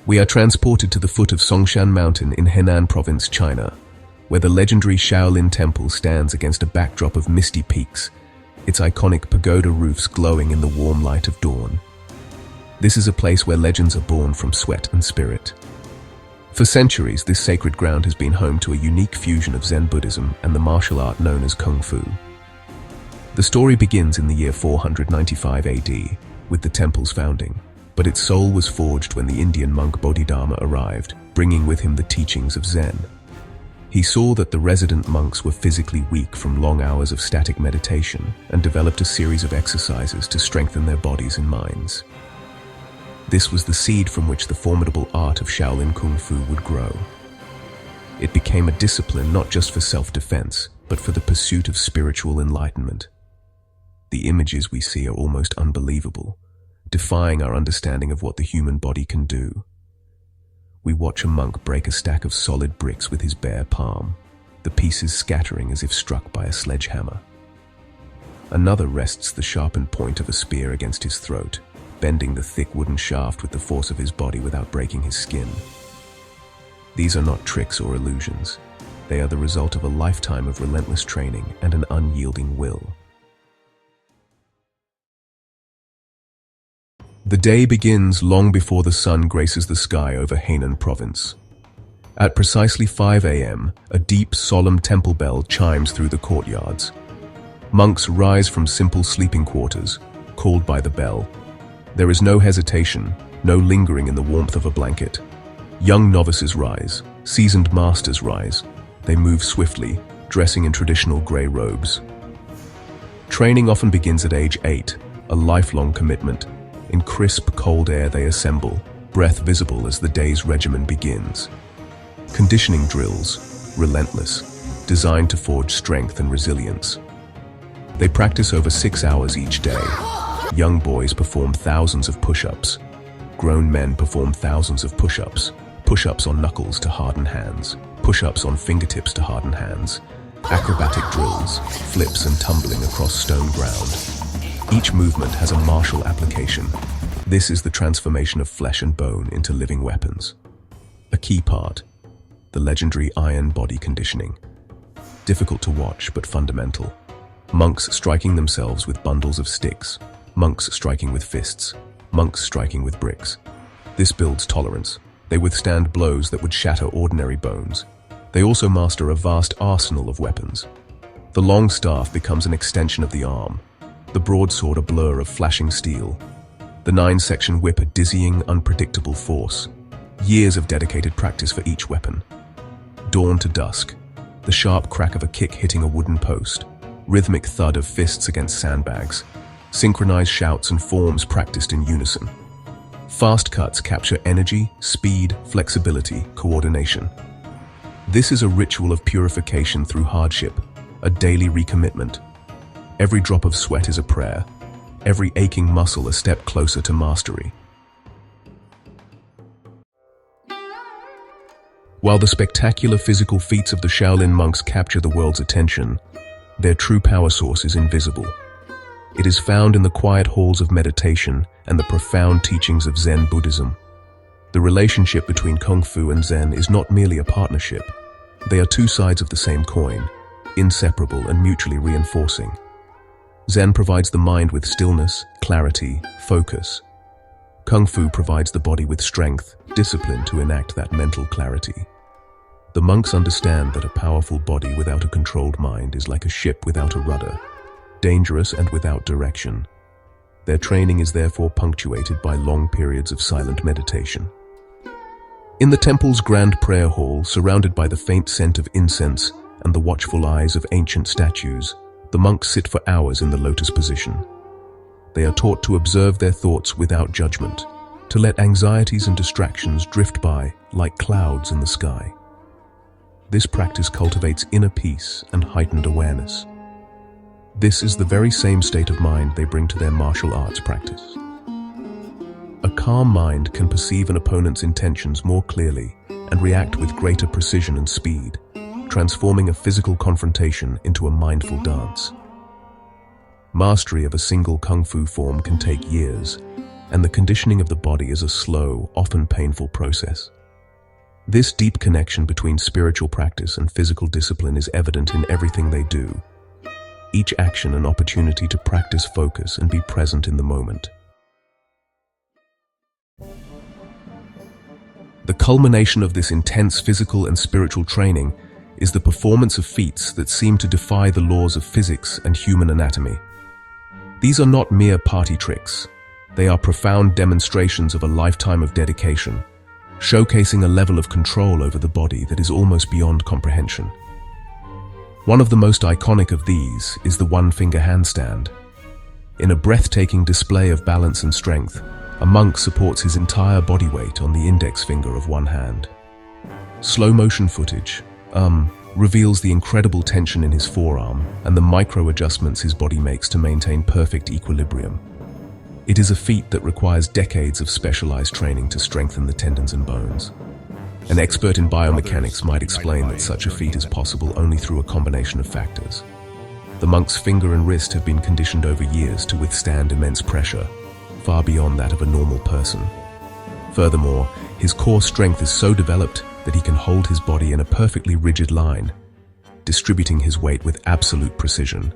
We are transported to the foot of Songshan Mountain in Henan Province, China, where the legendary Shaolin Temple stands against a backdrop of misty peaks, its iconic pagoda roofs glowing in the warm light of dawn. This is a place where legends are born from sweat and spirit. For centuries, this sacred ground has been home to a unique fusion of Zen Buddhism and the martial art known as Kung Fu. The story begins in the year 495 AD, with the temple's founding, but its soul was forged when the Indian monk Bodhidharma arrived, bringing with him the teachings of Zen. He saw that the resident monks were physically weak from long hours of static meditation and developed a series of exercises to strengthen their bodies and minds. This was the seed from which the formidable art of Shaolin Kung Fu would grow. It became a discipline not just for self-defense, but for the pursuit of spiritual enlightenment. The images we see are almost unbelievable, defying our understanding of what the human body can do. We watch a monk break a stack of solid bricks with his bare palm, the pieces scattering as if struck by a sledgehammer. Another rests the sharpened point of a spear against his throat, bending the thick wooden shaft with the force of his body without breaking his skin. These are not tricks or illusions. They are the result of a lifetime of relentless training and an unyielding will. The day begins long before the sun graces the sky over Henan Province. At precisely 5 a.m., a deep, solemn temple bell chimes through the courtyards. Monks rise from simple sleeping quarters, called by the bell. There is no hesitation, no lingering in the warmth of a blanket. Young novices rise, seasoned masters rise. They move swiftly, dressing in traditional grey robes. Training often begins at age 8, a lifelong commitment. In crisp, cold air they assemble, breath visible as the day's regimen begins. Conditioning drills, relentless, designed to forge strength and resilience. They practice over 6 hours each day. Young boys perform thousands of push-ups. Grown men perform thousands of push-ups. Push-ups on knuckles to harden hands. Push-ups on fingertips to harden hands. Acrobatic drills, flips and tumbling across stone ground. Each movement has a martial application. This is the transformation of flesh and bone into living weapons. A key part, the legendary iron body conditioning. Difficult to watch, but fundamental. Monks striking themselves with bundles of sticks. Monks striking with fists. Monks striking with bricks. This builds tolerance. They withstand blows that would shatter ordinary bones. They also master a vast arsenal of weapons. The long staff becomes an extension of the arm. The broadsword a blur of flashing steel. The 9-section whip a dizzying, unpredictable force. Years of dedicated practice for each weapon. Dawn to dusk. The sharp crack of a kick hitting a wooden post. Rhythmic thud of fists against sandbags. Synchronized shouts and forms practiced in unison. Fast cuts capture energy, speed, flexibility, coordination. This is a ritual of purification through hardship, a daily recommitment. Every drop of sweat is a prayer, every aching muscle a step closer to mastery. While the spectacular physical feats of the Shaolin monks capture the world's attention, their true power source is invisible. It is found in the quiet halls of meditation and the profound teachings of Zen Buddhism. The relationship between Kung Fu and Zen is not merely a partnership. They are two sides of the same coin, inseparable and mutually reinforcing. Zen provides the mind with stillness, clarity, focus. Kung Fu provides the body with strength, discipline to enact that mental clarity. The monks understand that a powerful body without a controlled mind is like a ship without a rudder, dangerous and without direction. Their training is therefore punctuated by long periods of silent meditation. In the temple's grand prayer hall, surrounded by the faint scent of incense and the watchful eyes of ancient statues, the monks sit for hours in the lotus position. They are taught to observe their thoughts without judgment, to let anxieties and distractions drift by like clouds in the sky. This practice cultivates inner peace and heightened awareness. This is the very same state of mind they bring to their martial arts practice. A calm mind can perceive an opponent's intentions more clearly and react with greater precision and speed, transforming a physical confrontation into a mindful dance. Mastery of a single kung fu form can take years, and the conditioning of the body is a slow, often painful process. This deep connection between spiritual practice and physical discipline is evident in everything they do. Each action an opportunity to practice focus and be present in the moment. The culmination of this intense physical and spiritual training is the performance of feats that seem to defy the laws of physics and human anatomy. These are not mere party tricks. They are profound demonstrations of a lifetime of dedication, showcasing a level of control over the body that is almost beyond comprehension. One of the most iconic of these is the one-finger handstand. In a breathtaking display of balance and strength, a monk supports his entire body weight on the index finger of one hand. Slow-motion footage reveals the incredible tension in his forearm and the micro-adjustments his body makes to maintain perfect equilibrium. It is a feat that requires decades of specialized training to strengthen the tendons and bones. An expert in biomechanics might explain that such a feat is possible only through a combination of factors. The monk's finger and wrist have been conditioned over years to withstand immense pressure, far beyond that of a normal person. Furthermore, his core strength is so developed that he can hold his body in a perfectly rigid line, distributing his weight with absolute precision.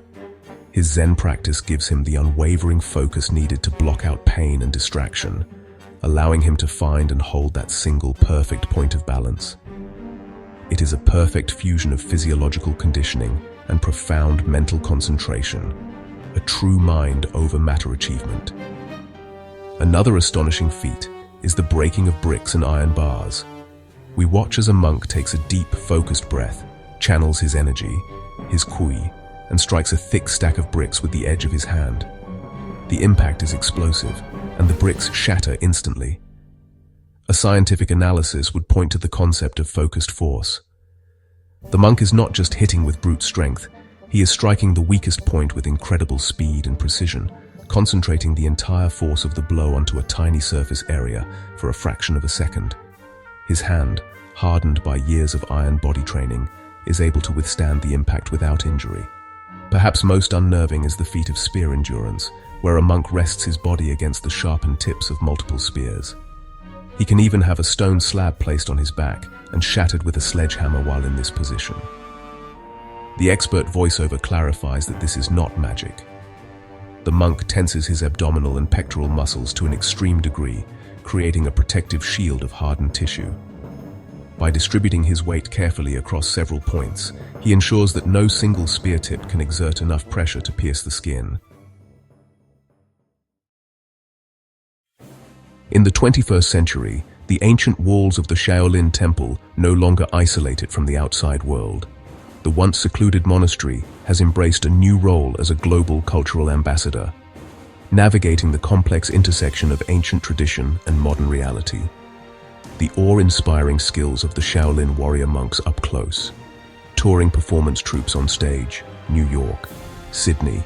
His Zen practice gives him the unwavering focus needed to block out pain and distraction, allowing him to find and hold that single perfect point of balance. It is a perfect fusion of physiological conditioning and profound mental concentration, a true mind over matter achievement. Another astonishing feat is the breaking of bricks and iron bars. We watch as a monk takes a deep, focused breath, channels his energy, his kui, and strikes a thick stack of bricks with the edge of his hand. The impact is explosive, and the bricks shatter instantly. A scientific analysis would point to the concept of focused force. The monk is not just hitting with brute strength, he is striking the weakest point with incredible speed and precision, concentrating the entire force of the blow onto a tiny surface area for a fraction of a second. His hand, hardened by years of iron body training, is able to withstand the impact without injury. Perhaps most unnerving is the feat of spear endurance, where a monk rests his body against the sharpened tips of multiple spears. He can even have a stone slab placed on his back and shattered with a sledgehammer while in this position. The expert voiceover clarifies that this is not magic. The monk tenses his abdominal and pectoral muscles to an extreme degree, creating a protective shield of hardened tissue. By distributing his weight carefully across several points, he ensures that no single spear tip can exert enough pressure to pierce the skin. In the 21st century, the ancient walls of the Shaolin Temple no longer isolate it from the outside world. The once secluded monastery has embraced a new role as a global cultural ambassador, navigating the complex intersection of ancient tradition and modern reality. The awe-inspiring skills of the Shaolin warrior monks up close, touring performance troupes on stage, New York, Sydney.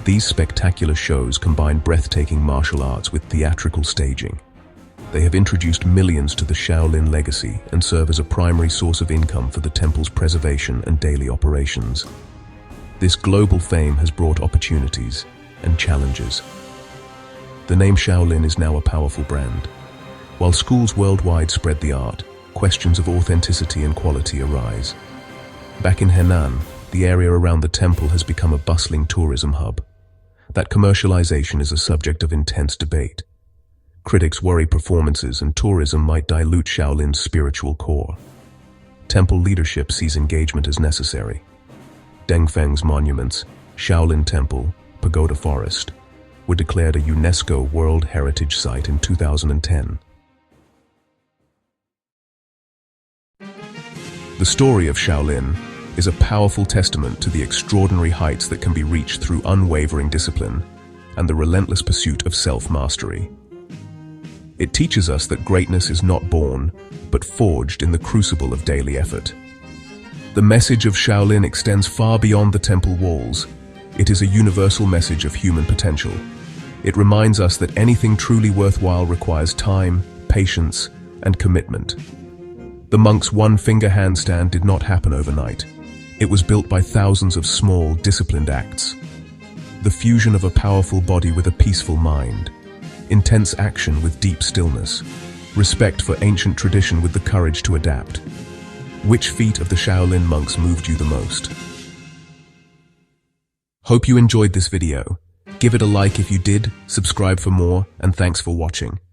These spectacular shows combine breathtaking martial arts with theatrical staging. They have introduced millions to the Shaolin legacy and serve as a primary source of income for the temple's preservation and daily operations. This global fame has brought opportunities and challenges. The name Shaolin is now a powerful brand. While schools worldwide spread the art, questions of authenticity and quality arise. Back in Henan, the area around the temple has become a bustling tourism hub. That commercialization is a subject of intense debate. Critics worry performances and tourism might dilute Shaolin's spiritual core. Temple leadership sees engagement as necessary. Dengfeng's monuments, Shaolin Temple, Pagoda Forest, were declared a UNESCO World Heritage Site in 2010. The story of Shaolin is a powerful testament to the extraordinary heights that can be reached through unwavering discipline and the relentless pursuit of self-mastery. It teaches us that greatness is not born, but forged in the crucible of daily effort. The message of Shaolin extends far beyond the temple walls. It is a universal message of human potential. It reminds us that anything truly worthwhile requires time, patience, and commitment. The monk's one-finger handstand did not happen overnight. It was built by thousands of small, disciplined acts. The fusion of a powerful body with a peaceful mind. intense action with deep stillness, respect for ancient tradition with the courage to adapt. Which feat of the Shaolin monks moved you the most? Hope you enjoyed this video. Give it a like if you did, subscribe for more, and thanks for watching.